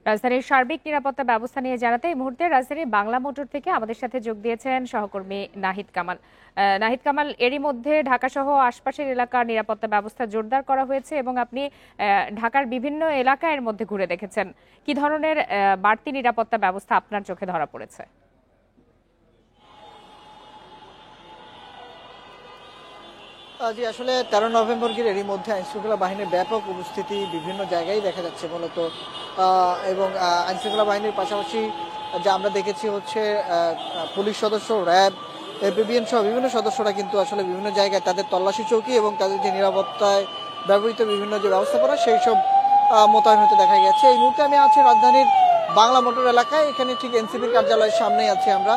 রাজধানীর সার্বিক নিরাপত্তা ব্যবস্থা নিয়ে জানাতে এই মুহূর্তে রাজধানীর বাংলা মোটর থেকে আমাদের সাথে যোগ দিয়েছেন সহকর্মী নাহিদ কামাল। নাহিদ কামাল, এরই মধ্যে ঢাকা সহ আশপাশের এলাকার নিরাপত্তা ব্যবস্থা জোরদার করা হয়েছে এবং আপনি ঢাকার বিভিন্ন এলাকা এর মধ্যে ঘুরে দেখেছেন। কি ধরনের বাড়তি নিরাপত্তা ব্যবস্থা আপনার চোখে ধরা পড়েছে? জি, আসলে 13 নভেম্বর ঘিরে এরই মধ্যে আইনশৃঙ্খলা বাহিনীর ব্যাপক উপস্থিতি বিভিন্ন জায়গায় দেখা যাচ্ছে মূলত। এবং আইনশৃঙ্খলা বাহিনীর পাশাপাশি যা আমরা দেখেছি হচ্ছে পুলিশ সদস্য, র্যাব, এপিবিএন সহ বিভিন্ন সদস্যরা কিন্তু আসলে বিভিন্ন জায়গায় তাদের তল্লাশি চৌকি এবং তাদের যে নিরাপত্তায় ব্যবহৃত বিভিন্ন যে ব্যবস্থাপনা সেই সব মোতায়েন হতে দেখা গেছে। এই মুহূর্তে আমি আছি রাজধানীর বাংলা মোটর এলাকায়। এখানে ঠিক এনসিপির কার্যালয়ের সামনেই আছি আমরা।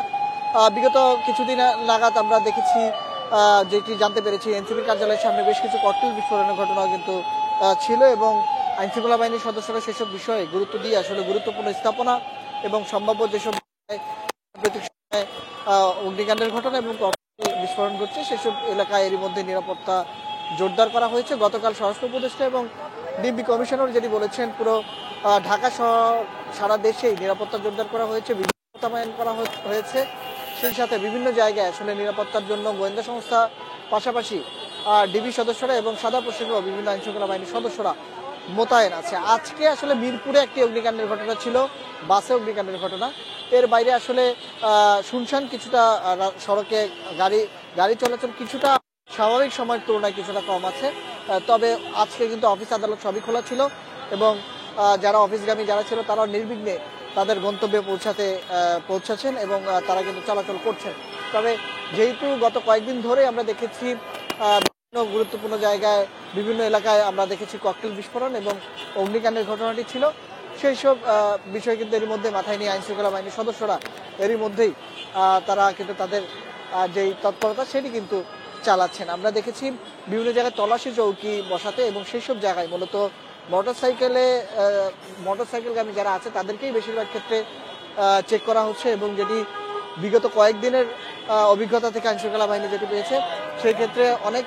বিগত কিছুদিন নাগাদ আমরা দেখেছি, যেটি জানতে পেরেছি, এনসিপির কার্যালয়ের সামনে বেশ কিছু ককটেল বিস্ফোরণের ঘটনাও কিন্তু ছিল এবং আইনশৃঙ্খলা বাহিনীর সদস্যরা সেসব বিষয়ে গুরুত্ব দিয়ে আসলে গুরুত্বপূর্ণ স্থাপনা এবং সম্ভাব্য যেসব অগ্নিকাণ্ডের ঘটনা এবং বিস্ফোরণ ঘটছে সেসব এলাকায় এরই মধ্যে নিরাপত্তা জোরদার করা হয়েছে। গতকাল স্বরাষ্ট্র উপদেষ্টা এবং ডিবি কমিশনার যেটি বলেছেন, পুরো ঢাকা সহ সারা দেশেই নিরাপত্তা জোরদার করা হয়েছে, মোতায়েন করা হয়েছে। সেই সাথে বিভিন্ন জায়গায় আসলে নিরাপত্তার জন্য গোয়েন্দা সংস্থা পাশাপাশি ডিবি সদস্যরা এবং সাদা পোশাক বিভিন্ন আইনশৃঙ্খলা বাহিনীর সদস্যরা মোতায়েন আছে। আজকে আসলে মিরপুরে একটি অগ্নিকাণ্ডের ঘটনা ছিল, বাসে অগ্নিকাণ্ডের ঘটনা। এর বাইরে আসলে শুনশান কিছুটা, সড়কে গাড়ি চলাচল কিছুটা স্বাভাবিক সময়ের তুলনায় কিছুটা কম আছে। তবে আজকে কিন্তু অফিস আদালত সবই খোলা ছিল এবং যারা অফিসগামী যারা ছিল তারাও নির্বিঘ্নে তাদের গন্তব্যে পৌঁছাচ্ছেন এবং তারা কিন্তু চলাচল করছেন। তবে যেহেতু গত কয়েকদিন ধরে আমরা দেখেছি বিভিন্ন গুরুত্বপূর্ণ জায়গায় বিভিন্ন এলাকায় আমরা দেখেছি ককটেল বিস্ফোরণ এবং অগ্নিকাণ্ডের ঘটনাটি ছিল, সেই সব বিষয় কিন্তু এর মধ্যে মাথায় নিয়ে আইনশৃঙ্খলা বাহিনীর সদস্যরা এরই মধ্যেই তারা কিন্তু তাদের যেই তৎপরতা সেটি কিন্তু চালাচ্ছেন। আমরা দেখেছি বিভিন্ন জায়গায় তল্লাশি চৌকি বসাতে এবং সেই সব জায়গায় মূলত মোটরসাইকেলগামী যারা আছে তাদেরকেই বেশিরভাগ ক্ষেত্রে চেক করা হচ্ছে এবং যেটি বিগত কয়েকদিনের অভিজ্ঞতা থেকে আইনশৃঙ্খলা বাহিনী যেটি পেয়েছে, সেই ক্ষেত্রে অনেক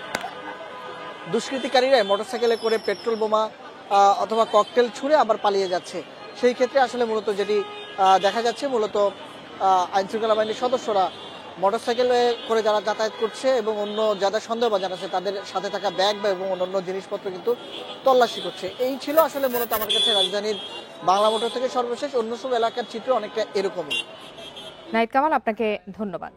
দুষ্কৃতিকারীরাই মোটরসাইকেলে করে পেট্রোল বোমা অথবা ককটেল ছুঁড়ে আবার পালিয়ে যাচ্ছে। সেই ক্ষেত্রে আসলে মূলত যেটি দেখা যাচ্ছে, মূলত আইনশৃঙ্খলা বাহিনীর সদস্যরা মোটরসাইকেলে করে যারা যাতায়াত করছে এবং অন্য যারা সন্দেহভাজন আছে তাদের সাথে থাকা ব্যাগ বা এবং অন্যান্য জিনিসপত্র কিন্তু তল্লাশি করছে। এই ছিল আসলে মূলত আমার কাছে রাজধানীর বাংলা মোটর থেকে সর্বশেষ। অন্য সব এলাকার চিত্র অনেকটা এরকমই। নাহিদ কামাল, আপনাকে ধন্যবাদ।